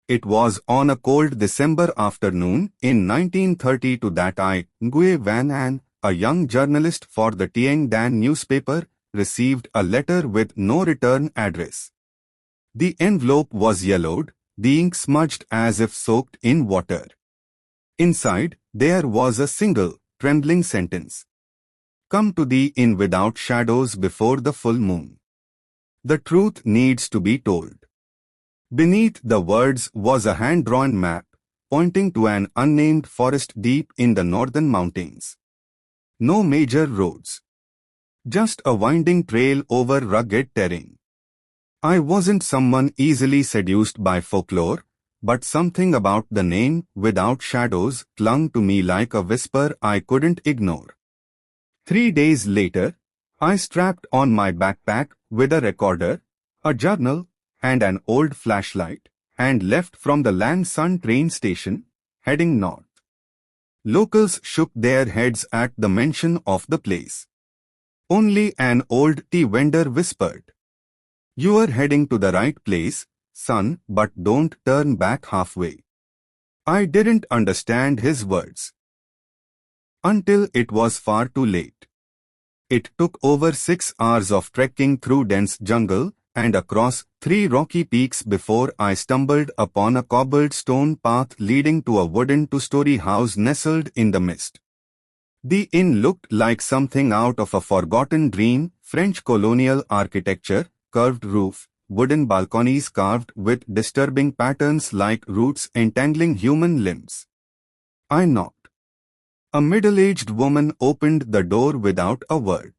It was on a cold December afternoon in 1930 that Nguyen Van An, a young journalist for the Tieng Dan newspaper, received a letter with no return address. The envelope was yellowed, the ink smudged as if soaked in water. Inside, there was a single, trembling sentence. Come to the inn without shadows before the full moon. The truth needs to be told. Beneath the words was a hand-drawn map, pointing to an unnamed forest deep in the northern mountains. No major roads. Just a winding trail over rugged terrain. I wasn't someone easily seduced by folklore, but something about the name without shadows clung to me like a whisper I couldn't ignore. 3 days later, I strapped on my backpack with a recorder, a journal, and an old flashlight, and left from the Lan-Sun train station, heading north. Locals shook their heads at the mention of the place. Only an old tea vendor whispered, "You are heading to the right place, son, but don't turn back halfway." I didn't understand his words. Until it was far too late. It took over 6 hours of trekking through dense jungle and across 3 rocky peaks before I stumbled upon a cobbled stone path leading to a wooden 2-story house nestled in the mist. The inn looked like something out of a forgotten dream, French colonial architecture, curved roof, wooden balconies carved with disturbing patterns like roots entangling human limbs. I knocked. A middle-aged woman opened the door without a word.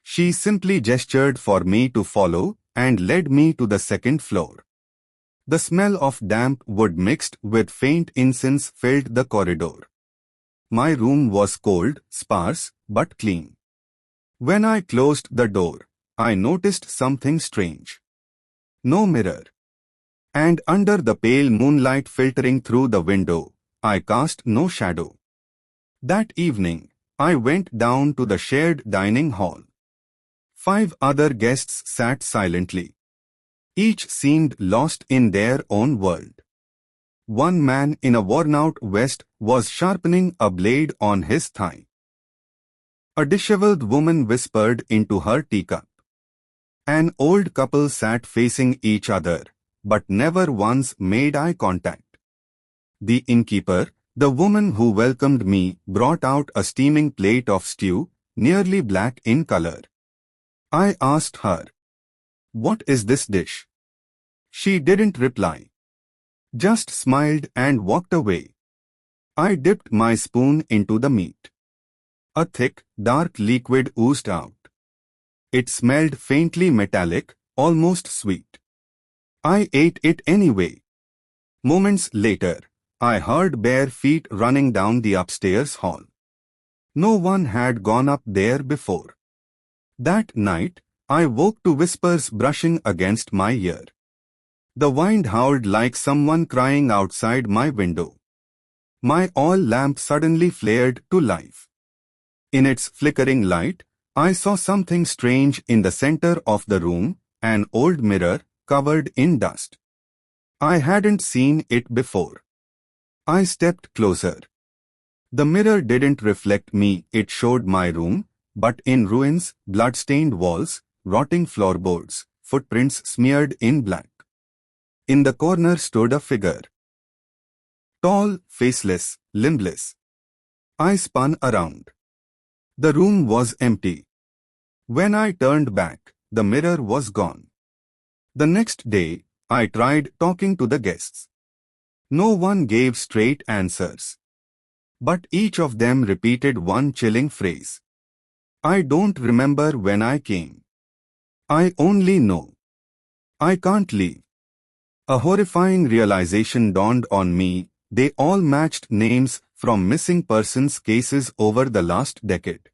She simply gestured for me to follow and led me to the second floor. The smell of damp wood mixed with faint incense filled the corridor. My room was cold, sparse, but clean. When I closed the door, I noticed something strange. No mirror. And under the pale moonlight filtering through the window, I cast no shadow. That evening, I went down to the shared dining hall. 5 other guests sat silently. Each seemed lost in their own world. One man in a worn-out vest was sharpening a blade on his thigh. A disheveled woman whispered into her teacup. An old couple sat facing each other, but never once made eye contact. The innkeeper, the woman who welcomed me, brought out a steaming plate of stew, nearly black in color. I asked her, "What is this dish?" She didn't reply. Just smiled and walked away. I dipped my spoon into the meat. A thick, dark liquid oozed out. It smelled faintly metallic, almost sweet. I ate it anyway. Moments later, I heard bare feet running down the upstairs hall. No one had gone up there before. That night, I woke to whispers brushing against my ear. The wind howled like someone crying outside my window. My oil lamp suddenly flared to life. In its flickering light, I saw something strange in the center of the room, an old mirror covered in dust. I hadn't seen it before. I stepped closer. The mirror didn't reflect me, it showed my room, but in ruins, blood-stained walls, rotting floorboards, footprints smeared in black. In the corner stood a figure. Tall, faceless, limbless. I spun around. The room was empty. When I turned back, the mirror was gone. The next day, I tried talking to the guests. No one gave straight answers. But each of them repeated one chilling phrase. "I don't remember when I came. I only know. I can't leave." A horrifying realization dawned on me. They all matched names from missing persons cases over the last decade.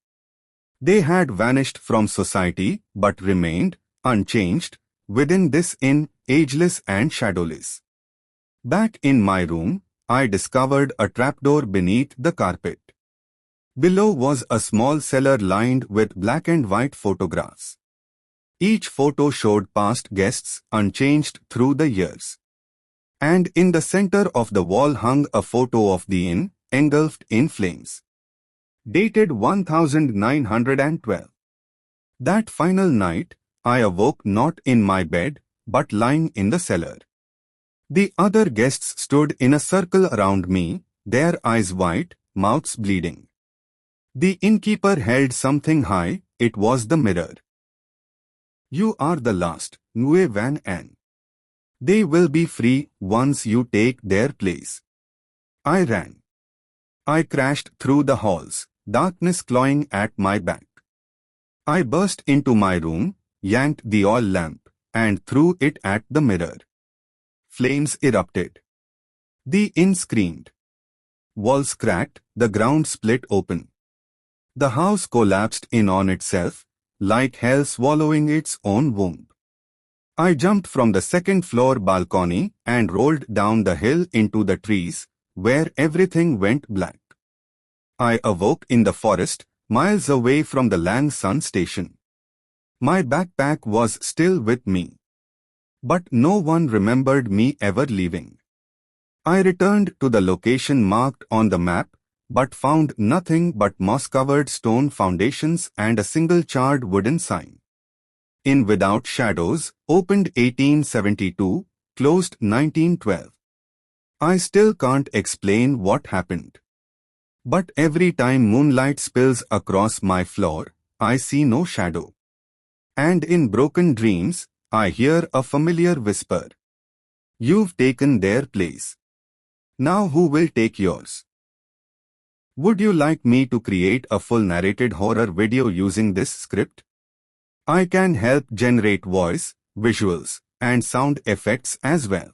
They had vanished from society but remained, unchanged, within this inn, ageless and shadowless. Back in my room, I discovered a trapdoor beneath the carpet. Below was a small cellar lined with black and white photographs. Each photo showed past guests unchanged through the years. And in the center of the wall hung a photo of the inn, engulfed in flames. Dated 1912. That final night, I awoke not in my bed, but lying in the cellar. The other guests stood in a circle around me, their eyes wide, mouths bleeding. The innkeeper held something high, it was the mirror. You are the last, Nguyen Van An. They will be free once you take their place. I ran. I crashed through the halls, darkness clawing at my back. I burst into my room, yanked the oil lamp, and threw it at the mirror. Flames erupted. The inn screamed. Walls cracked, the ground split open. The house collapsed in on itself, like hell swallowing its own womb. I jumped from the second-floor balcony and rolled down the hill into the trees, where everything went black. I awoke in the forest, miles away from the Lang Sun station. My backpack was still with me. But no one remembered me ever leaving. I returned to the location marked on the map, but found nothing but moss-covered stone foundations and a single charred wooden sign. In Without Shadows, opened 1872, closed 1912. I still can't explain what happened. But every time moonlight spills across my floor, I see no shadow. And in broken dreams, I hear a familiar whisper. You've taken their place. Now who will take yours? Would you like me to create a full narrated horror video using this script? I can help generate voice, visuals, and sound effects as well.